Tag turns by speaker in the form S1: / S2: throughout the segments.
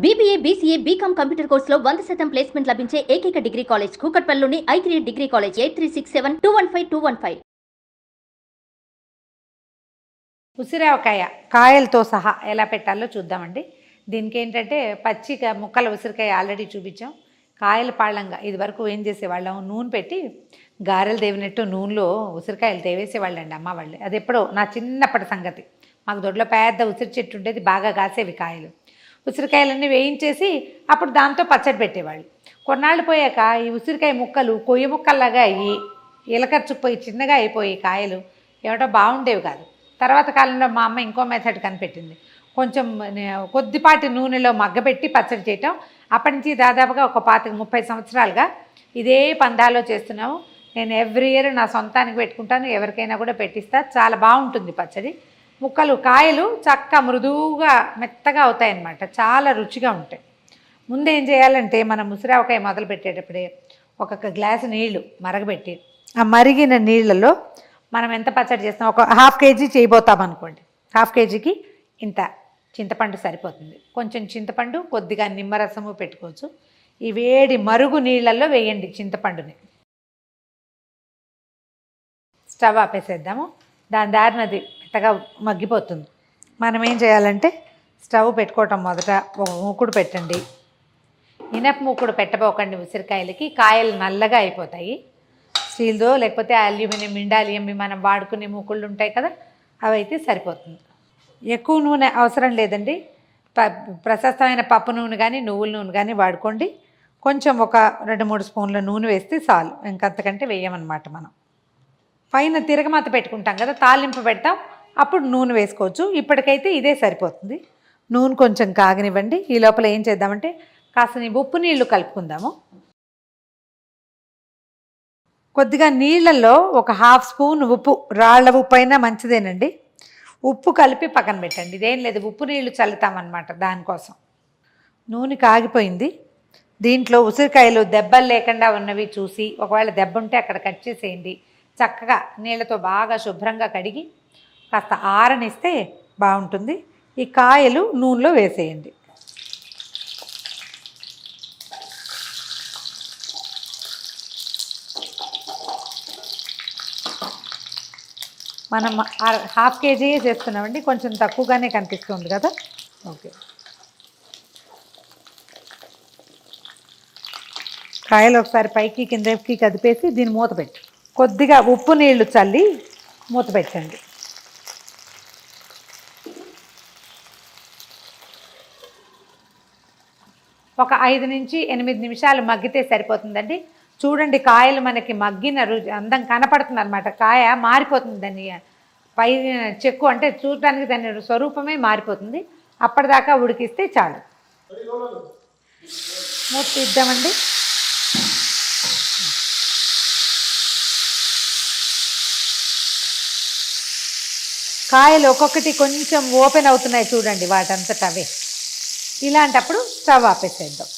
S1: BBA, BCA, BCom computer కోర్సులో 100% placement లభించే ఏకైక డిగ్రీ కాలేజ్ కూకట్పల్లిలోని i3 డిగ్రీ కాలేజ్ 8367215215.
S2: ఉసిరావకాయ కాయలతో సహా ఎలా పెట్టాలో చూద్దామండి. దీనికి ఏంటంటే పచ్చి ముక్కల ఉసిరికాయ ఆల్రెడీ చూపించాం. కాయల పాళ్ళంగా ఇది వరకు ఏం చేసేవాళ్ళం, నూనె పెట్టి గారెలు దేవినట్టు నూనెలో ఉసిరికాయలు దేవేసేవాళ్ళండి అమ్మ వాళ్ళు. అది ఎప్పుడో నా చిన్నప్పటి సంగతి. మాకు దొడ్లో పెద్ద ఉసిరి చెట్టు ఉండేది, బాగా కాసేవి కాయలు. ఉసిరికాయలన్నీ వేయించేసి అప్పుడు దాంతో పచ్చడి పెట్టేవాళ్ళు. కొన్నాళ్ళు పోయాక ఈ ఉసిరికాయ ముక్కలు కొయ్య ముక్కల్లాగా అయ్యి ఇలకర్చుకుపోయి చిన్నగా అయిపోయి కాయలు ఏమిటో బాగుండేవి కాదు. తర్వాత కాలంలో మా అమ్మ ఇంకో మెథడ్ కనిపెట్టింది. కొంచెం కొద్దిపాటి నూనెలో మగ్గబెట్టి పచ్చడి చేయటం. అప్పటి నుంచి దాదాపుగా ఒక 30 సంవత్సరాలుగా ఇదే పందాలో చేస్తున్నాము. నేను ఎవ్రీ ఇయర్ నా సొంతానికి పెట్టుకుంటాను, ఎవరికైనా కూడా పెట్టిస్తా. చాలా బాగుంటుంది పచ్చడి. ముక్కలు కాయలు చక్క మృదువుగా మెత్తగా అవుతాయన్నమాట, చాలా రుచిగా ఉంటాయి. ముందు ఏం చేయాలంటే మనం ముసిరావకాయ మొదలు పెట్టేటప్పుడే ఒక గ్లాసు నీళ్లు మరగబెట్టి ఆ మరిగిన నీళ్ళలో మనం ఎంత పచ్చడి చేస్తాం, ఒక 1/2 కేజీ చేయబోతాం అనుకోండి. 1/2 కేజీకి ఇంత చింతపండు సరిపోతుంది. కొంచెం చింతపండు, కొద్దిగా నిమ్మరసము పెట్టుకోవచ్చు. ఈ వేడి మరుగు నీళ్ళల్లో వేయండి చింతపండుని. స్టవ్ ఆపేసేద్దాము. దాని దారినది మెత్తగా మగ్గిపోతుంది. మనం ఏం చేయాలంటే స్టవ్ పెట్టుకోవటం మొదట ఒక మూకుడు పెట్టండి. ఇనప మూకుడు పెట్టబోకండి, ఉసిరికాయలకి కాయలు నల్లగా అయిపోతాయి. స్టీల్దో లేకపోతే అల్యూమినియం, ఇండాలియం మనం వాడుకునే మూకుళ్ళు ఉంటాయి కదా, అవి అయితే సరిపోతుంది. ఎక్కువ నూనె అవసరం లేదండి. ప్రశస్తమైన పప్పు నూనె కానీ నువ్వుల నూనె కానీ వాడుకోండి. కొంచెం ఒక 2-3 స్పూన్ల నూనె వేస్తే చాలు, ఇంకంతకంటే వేయమన్నమాట. మనం పైన తిరగమాత పెట్టుకుంటాం కదా, తాలింపు పెడతాం, అప్పుడు నూనె వేసుకోవచ్చు. ఇప్పటికైతే ఇదే సరిపోతుంది. నూనె కొంచెం కాగనివ్వండి. ఈ లోపల ఏం చేద్దామంటే కాస్త ఉప్పు నీళ్లు కలుపుకుందాము. కొద్దిగా నీళ్ళల్లో ఒక 1/2 స్పూన్ ఉప్పు, రాళ్ల ఉప్పు అయినా మంచిదేనండి, ఉప్పు కలిపి పక్కన పెట్టండి. ఇదేం లేదు, ఉప్పు నీళ్లు చల్లుతామన్నమాట దానికోసం. నూనె కాగిపోయింది. దీంట్లో ఉసిరికాయలు దెబ్బలు లేకుండా ఉన్నవి చూసి, ఒకవేళ దెబ్బ ఉంటే అక్కడ కట్ చేసేయండి. చక్కగా నీళ్ళతో బాగా శుభ్రంగా కడిగి కాస్త ఆరనిస్తే బాగుంటుంది. ఈ కాయలు నూనెలో వేసేయండి. మనం 1/2 కేజీయే చేస్తున్నామండి, కొంచెం తక్కువగానే కనిపిస్తుంది కదా. ఓకే, కాయలు ఒకసారి పైకి కిందకి కదిపేసి దీన్ని మూత పెట్టి కొద్దిగా ఉప్పు నీళ్లు చల్లి మూత పెట్టండి. ఒక 5 నుంచి 8 నిమిషాలు మగ్గితే సరిపోతుందండి. చూడండి, కాయలు మనకి మగ్గిన అందం కనపడుతుంది అనమాట. కాయ మారిపోతుంది, దాన్ని పై చెక్కు అంటే చూడటానికి దాని స్వరూపమే మారిపోతుంది. అప్పటిదాకా ఉడికిస్తే చాలు. మూత తీద్దామండి. కాయలు ఒక్కొక్కటి కొంచెం ఓపెన్ అవుతున్నాయి చూడండి, వాటంతట అవే. ఇలాంటప్పుడు స్టవ్ ఆపేసేద్దాం.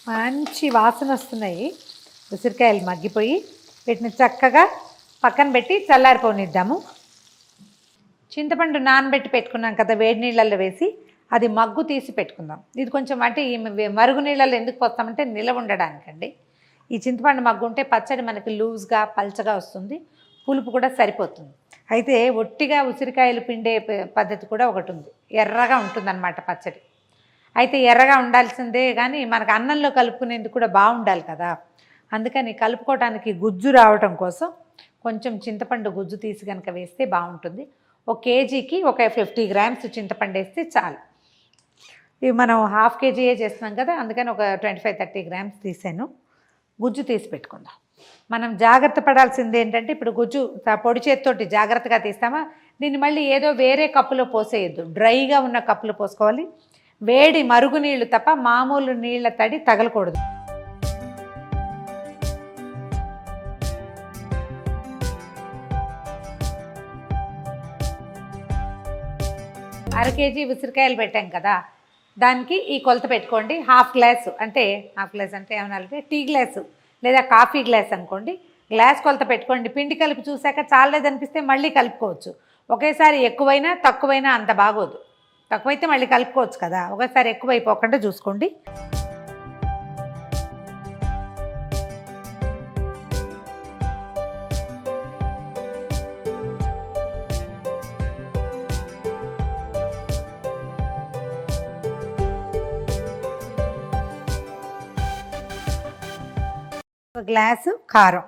S2: మంచి వాసన వస్తున్నాయి. ఉసిరికాయలు మగ్గిపోయి వీటిని చక్కగా పక్కన పెట్టి చల్లారిపోనిద్దాము. చింతపండు నానబెట్టి పెట్టుకున్నాం కదా, వేడి నీళ్ళల్లో వేసి అది మగ్గు తీసి పెట్టుకుందాం. ఇది కొంచెం అంటే ఈ మరుగు నీళ్ళల్లో ఎందుకు పోస్తామంటే నిలవ ఉండడానికండి. ఈ చింతపండు మగ్గు ఉంటే పచ్చడి మనకి లూజ్గా పల్చగా వస్తుంది, పులుపు కూడా సరిపోతుంది. అయితే ఒట్టిగా ఉసిరికాయలు పిండే పద్ధతి కూడా ఒకటి ఉంది, ఎర్రగా ఉంటుందన్నమాట పచ్చడి. అయితే ఎర్రగా ఉండాల్సిందే కానీ మనకు అన్నంలో కలుపుకునేందుకు కూడా బాగుండాలి కదా. అందుకని కలుపుకోవడానికి గుజ్జు రావటం కోసం కొంచెం చింతపండు గుజ్జు తీసి కనుక వేస్తే బాగుంటుంది. 1 కేజీకి ఒక 50 గ్రామ్స్ చింతపండు వేస్తే చాలు. ఇవి మనం 1/2 కేజీయే చేస్తున్నాం కదా, అందుకని ఒక 25-30 గ్రామ్స్ తీసాను. గుజ్జు తీసి పెట్టుకుందాం. మనం జాగ్రత్త పడాల్సింది ఏంటంటే, ఇప్పుడు గుజ్జు పొడి చేతితోటి జాగ్రత్తగా తీస్తామా, దీన్ని మళ్ళీ ఏదో వేరే కప్పులో పోసేయద్దు, డ్రైగా ఉన్న కప్పులో పోసుకోవాలి. వేడి మరుగు నీళ్లు తప్ప మామూలు నీళ్ల తడి తగలకూడదు. అర కేజీ ఉసిరికాయలు పెట్టాం కదా, దానికి ఈ కొలత పెట్టుకోండి. హాఫ్ గ్లాసు అంటే ఏమనాలంటే టీ గ్లాసు లేదా కాఫీ గ్లాస్ అనుకోండి, గ్లాస్ కొలత పెట్టుకోండి. పిండి కలిపి చూశాక చాలేదనిపిస్తే మళ్ళీ కలుపుకోవచ్చు. ఒకేసారి ఎక్కువైనా తక్కువైనా అంత బాగోదు. తక్కువైతే మళ్ళీ కలుపుకోవచ్చు కదా, ఒకసారి ఎక్కువైపోకుండా చూసుకోండి. ఒక గ్లాసు కారం.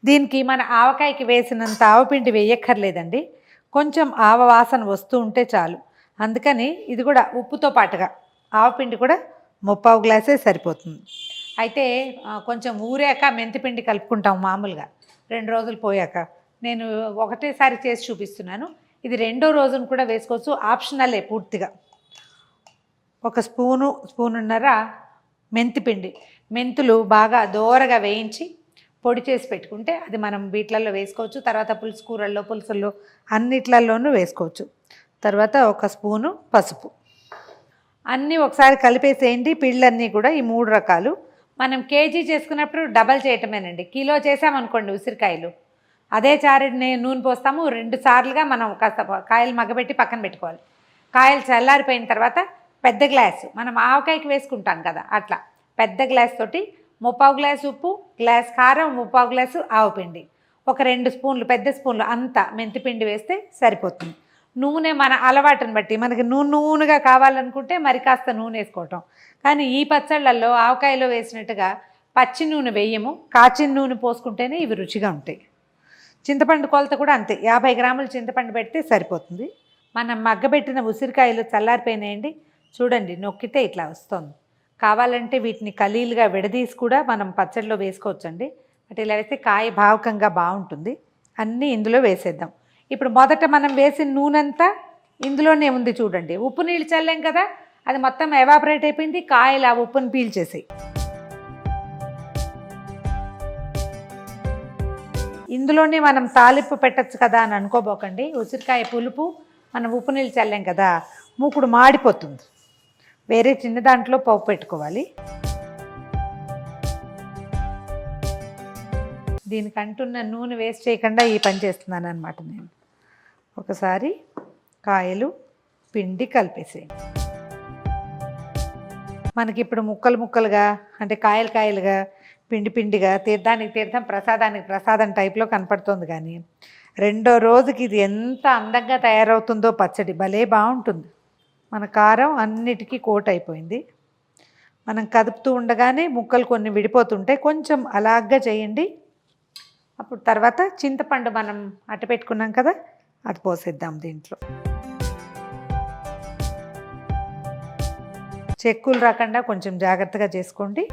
S2: దీనికి మన ఆవకాయకి వేసినంత ఆవపిండి వేయక్కర్లేదండి, కొంచెం ఆవ వాసన వస్తూ ఉంటే చాలు. అందుకని ఇది కూడా ఉప్పుతో పాటుగా ఆవపిండి కూడా 3/4 గ్లాసే సరిపోతుంది. అయితే కొంచెం ఊరాక మెంతిపిండి కలుపుకుంటాం మామూలుగా 2 రోజులు పోయాక. నేను ఒకటేసారి చేసి చూపిస్తున్నాను. ఇది రెండో రోజున కూడా వేసుకోవచ్చు, ఆప్షనలే పూర్తిగా. ఒక స్పూనున్నర మెంతిపిండి. మెంతులు బాగా దోరగా వేయించి పొడి చేసి పెట్టుకుంటే అది మనం వీటిలలో వేసుకోవచ్చు. తర్వాత పులుసు కూరల్లో, పులుసుల్లో అన్నిట్లలోనూ వేసుకోవచ్చు. తర్వాత ఒక స్పూను పసుపు. అన్నీ ఒకసారి కలిపేసేయండి. పిళ్ళన్నీ కూడా ఈ 3 రకాలు. మనం కేజీ చేసుకున్నప్పుడు డబల్ చేయటమేనండి. కిలో చేసామనుకోండి ఉసిరికాయలు, అదే చారెడ్ని నూనె పోస్తాము. 2 సార్లుగా మనం కాస్త కాయలు మగ్గబెట్టి పక్కన పెట్టుకోవాలి. కాయలు చల్లారిపోయిన తర్వాత పెద్ద గ్లాసు, మనం ఆవకాయకి వేసుకుంటాం కదా అట్లా పెద్ద గ్లాస్ తోటి 3/4 గ్లాసు ఉప్పు, గ్లాస్ కారం, 3/4 గ్లాసు ఆవపిండి, ఒక 2 స్పూన్లు పెద్ద స్పూన్లు అంతా మెంతిపిండి వేస్తే సరిపోతుంది. నూనె మన అలవాటుని బట్టి, మనకి నూనెగా కావాలనుకుంటే మరి కాస్త నూనె వేసుకోవటం. కానీ ఈ పచ్చళ్ళల్లో ఆవకాయలో వేసినట్టుగా పచ్చి నూనె వేయము, కాచిన నూనె పోసుకుంటేనే ఇవి రుచిగా ఉంటాయి. చింతపండు కొలత కూడా అంతే, 50 గ్రాములు చింతపండు పెడితే సరిపోతుంది. మనం మగ్గబెట్టిన ఉసిరికాయలు చల్లారిపోయినాయండి, చూడండి నొక్కితే ఇట్లా వస్తుంది. కావాలంటే వీటిని కలీలుగా విడదీసి కూడా మనం పచ్చడిలో వేసుకోవచ్చండి. బట్ ఇలా వేస్తే కాయ భావకంగా బాగుంటుంది. అన్నీ ఇందులో వేసేద్దాం. ఇప్పుడు మొదట మనం వేసిన నూనెంతా ఇందులోనే ఉంది చూడండి. ఉప్పు నీళ్ళు చల్లాం కదా, అది మొత్తం ఎవాపరేట్ అయిపోయింది. కాయలు ఆ ఉప్పుని పీల్చేసాయి. ఇందులోనే మనం తాలింపు పెట్టచ్చు కదా అని అనుకోబోకండి. ఉసిరికాయ పులుపు మనం ఉప్పు నీళ్ళు చల్లాం కదా, మూకుడు మాడిపోతుంది. వేరే చిన్న దాంట్లో పోపు పెట్టుకోవాలి. దీనికి అంటున్న నూనె వేస్ట్ చేయకుండా ఈ పని చేస్తున్నాను అనమాట నేను. ఒకసారి కాయలు పిండి కలిపేసేయండి. మనకి ఇప్పుడు ముక్కలు ముక్కలుగా అంటే కాయలుగా పిండిగా తీర్థానికి తీర్థం ప్రసాదానికి ప్రసాదం టైప్లో కనపడుతుంది. కానీ రెండో రోజుకి ఇది ఎంత అందంగా తయారవుతుందో పచ్చడి భలే బాగుంటుంది. మన కారం అన్నిటికీ కోట్ అయిపోయింది. మనం కదుపుతూ ఉండగానే ముక్కలు కొన్ని విడిపోతుంటే కొంచెం అలాగా చేయండి. అప్పుడు తర్వాత చింతపండు మనం అట్ట పెట్టుకున్నాం కదా, అది పోసేద్దాం దీంట్లో. చెక్కులు రాకుండా కొంచెం జాగ్రత్తగా చేసుకోండి.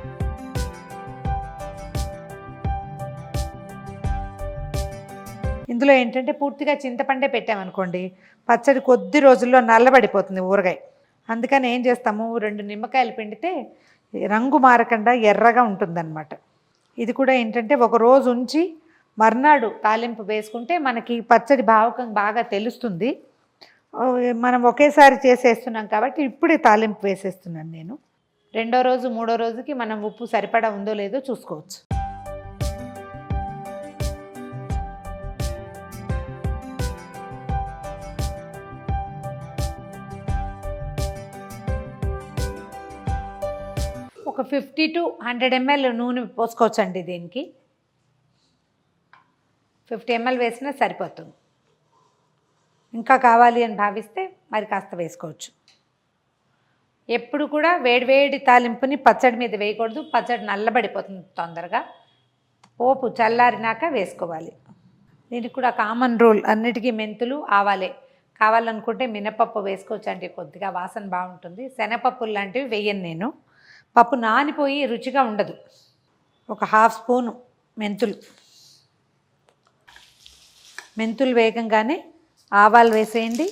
S2: ఇందులో ఏంటంటే పూర్తిగా చింతపండే పెట్టామనుకోండి, పచ్చడి కొద్ది రోజుల్లో నల్లబడిపోతుంది ఊరగాయ. అందుకని ఏం చేస్తాము, 2 నిమ్మకాయలు పిండితే రంగు మారకుండా ఎర్రగా ఉంటుందన్నమాట. ఇది కూడా ఏంటంటే ఒక రోజు ఉంచి మర్నాడు తాలింపు వేసుకుంటే మనకి పచ్చడి భావకం బాగా తెలుస్తుంది. మనం ఒకేసారి చేసేస్తున్నాం కాబట్టి ఇప్పుడే తాలింపు వేసేస్తున్నాను నేను. రెండో రోజు మూడో రోజుకి మనం ఉప్పు సరిపడా ఉందో లేదో చూసుకోవచ్చు. ఒక 50 to 100 ml నూనె పోసుకోవచ్చండి. దీనికి 50 ml వేసినా సరిపోతుంది. ఇంకా కావాలి అని భావిస్తే మరి కాస్త వేసుకోవచ్చు. ఎప్పుడు కూడా వేడివేడి తాలింపుని పచ్చడి మీద వేయకూడదు, పచ్చడి నల్లబడిపోతుంది తొందరగా. పోపు చల్లారినాక వేసుకోవాలి. దీనికి కూడా కామన్ రూల్, అన్నిటికీ మెంతులు ఆవాలే. కావాలనుకుంటే మినపప్పు వేసుకోవచ్చు అంటే కొద్దిగా వాసన బాగుంటుంది. శనగపప్పులు లాంటివి వేయను నేను. పప్పు నానిపోయి రుచిగా ఉండదు. ఒక 1/2 స్పూను మెంతులు వేగంగానే ఆవాలు వేసేయండి.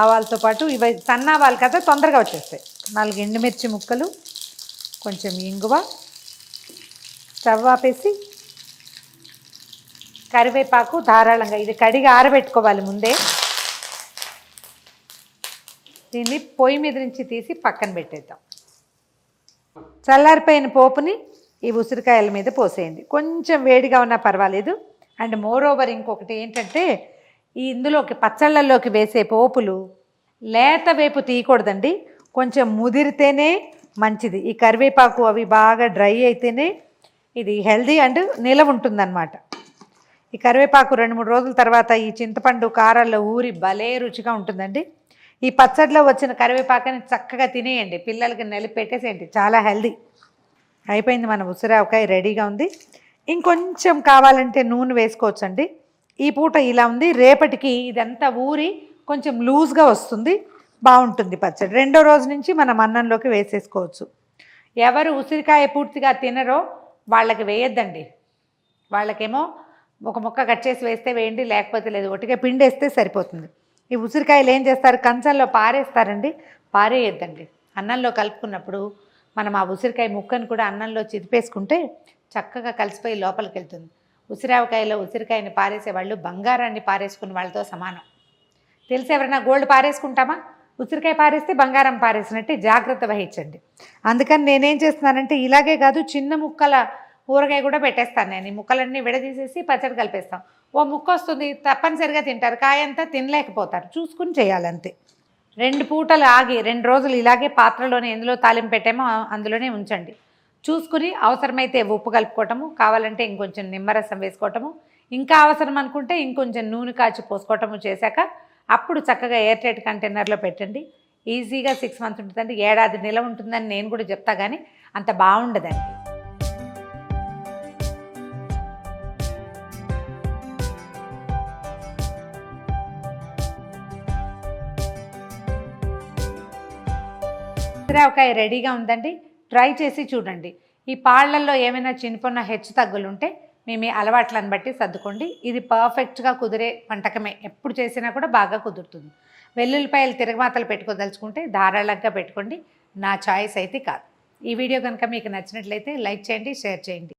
S2: ఆవాలతో పాటు ఇవి సన్నావాలు కదా, తొందరగా వచ్చేస్తాయి. 4 ఎండుమిర్చి ముక్కలు, కొంచెం ఇంగువ, స్టవ్ ఆపేసి కరివేపాకు ధారాళంగా, ఇది కడిగి ఆరబెట్టుకోవాలి ముందే. దీన్ని పొయ్యి మీద నుంచి తీసి పక్కన పెట్టేద్దాం. చల్లారిపోయిన పోపుని ఈ ఉసిరికాయల మీద పోసేయండి. కొంచెం వేడిగా ఉన్నా పర్వాలేదు. అండ్ మోర్ ఓవర్ ఇంకొకటి ఏంటంటే ఇందులోకి పచ్చళ్ళల్లోకి వేసే పోపులు లేత వేపు తీయకూడదండి, కొంచెం ముదిరితేనే మంచిది. ఈ కరివేపాకు అవి బాగా డ్రై అయితేనే ఇది హెల్దీ అండ్ నిలవ ఉంటుందన్నమాట. ఈ కరివేపాకు 2-3 రోజుల తర్వాత ఈ చింతపండు కారాల్లో ఊరి భలే రుచిగా ఉంటుందండి. ఈ పచ్చడిలో వచ్చిన కరివేపాకుని చక్కగా తినేయండి, పిల్లలకి నలిపి పెట్టేసేయండి, చాలా హెల్దీ. అయిపోయింది, మన ఉసిరావకాయ రెడీగా ఉంది. ఇంకొంచెం కావాలంటే నూనె వేసుకోవచ్చండి. ఈ పూట ఇలా ఉంది, రేపటికి ఇదంతా ఊరి కొంచెం లూజ్గా వస్తుంది, బాగుంటుంది పచ్చడి. రెండో రోజు నుంచి మనం అన్నంలోకి వేసేసుకోవచ్చు. ఎవరు ఉసిరికాయ పూర్తిగా తినరో వాళ్ళకి వేయద్దండి, వాళ్ళకేమో ఒక ముక్క కట్ చేసి వేస్తే వేయండి, లేకపోతే లేదు, ఒట్టిగా పిండి వేస్తే సరిపోతుంది. ఈ ఉసిరికాయలు ఏం చేస్తారు, కంచంలో పారేస్తారండి, పారేయద్దండి. అన్నంలో కలుపుకున్నప్పుడు మనం ఆ ఉసిరికాయ ముక్కను కూడా అన్నంలో చిదిపేసుకుంటే చక్కగా కలిసిపోయి లోపలికి వెళ్తుంది. ఉసిరావకాయలో ఉసిరికాయని పారేసేవాళ్ళు బంగారాన్ని పారేసుకున్న వాళ్ళతో సమానం. తెలిసి ఎవరైనా గోల్డ్ పారేసుకుంటామా? ఉసిరికాయ పారేస్తే బంగారం పారేసినట్టే, జాగ్రత్త వహించండి. అందుకని నేనేం చేస్తున్నానంటే ఇలాగే కాదు, చిన్న ముక్కల ఊరగాయ కూడా పెట్టేస్తాను నేను. ఈ ముక్కలన్నీ విడదీసేసి పచ్చడి కలిపేస్తాం. ఓ ముక్క వస్తుంది, తప్పనిసరిగా తింటారు, కాయ అంతా తినలేకపోతారు. చూసుకుని చేయాలంతే. 2 పూటలు ఆగి 2 రోజులు ఇలాగే పాత్రలోనే ఎందులో తాలింపు పెట్టామో అందులోనే ఉంచండి. చూసుకుని అవసరమైతే ఉప్పు కలుపుకోవటము, కావాలంటే ఇంకొంచెం నిమ్మరసం వేసుకోవటము, ఇంకా అవసరం అనుకుంటే ఇంకొంచెం నూనె కాచి పోసుకోవటము చేశాక అప్పుడు చక్కగా ఎయిర్ టైట్ కంటైనర్లో పెట్టండి. ఈజీగా 6 మంత్స్ ఉంటుందండి, ఏడాది నిలవ ఉంటుందని నేను కూడా చెప్తా, కానీ అంత బాగుండదండి. ఉసిరావకాయ రెడీగా ఉందండి, ట్రై చేసి చూడండి. ఈ పాళ్లల్లో ఏమైనా చిన్నపొన్న హెచ్చు తగ్గులు ఉంటే మీ అలవాట్లను బట్టి సర్దుకోండి. ఇది పర్ఫెక్ట్గా కుదిరే వంటకమే, ఎప్పుడు చేసినా కూడా బాగా కుదురుతుంది. వెల్లుల్లిపాయలు తిరగమాతలు పెట్టుకోదలుచుకుంటే ధారాళంగా పెట్టుకోండి, నా చాయిస్ అయితే కాదు. ఈ వీడియో కనుక మీకు నచ్చినట్లయితే లైక్ చేయండి, షేర్ చేయండి.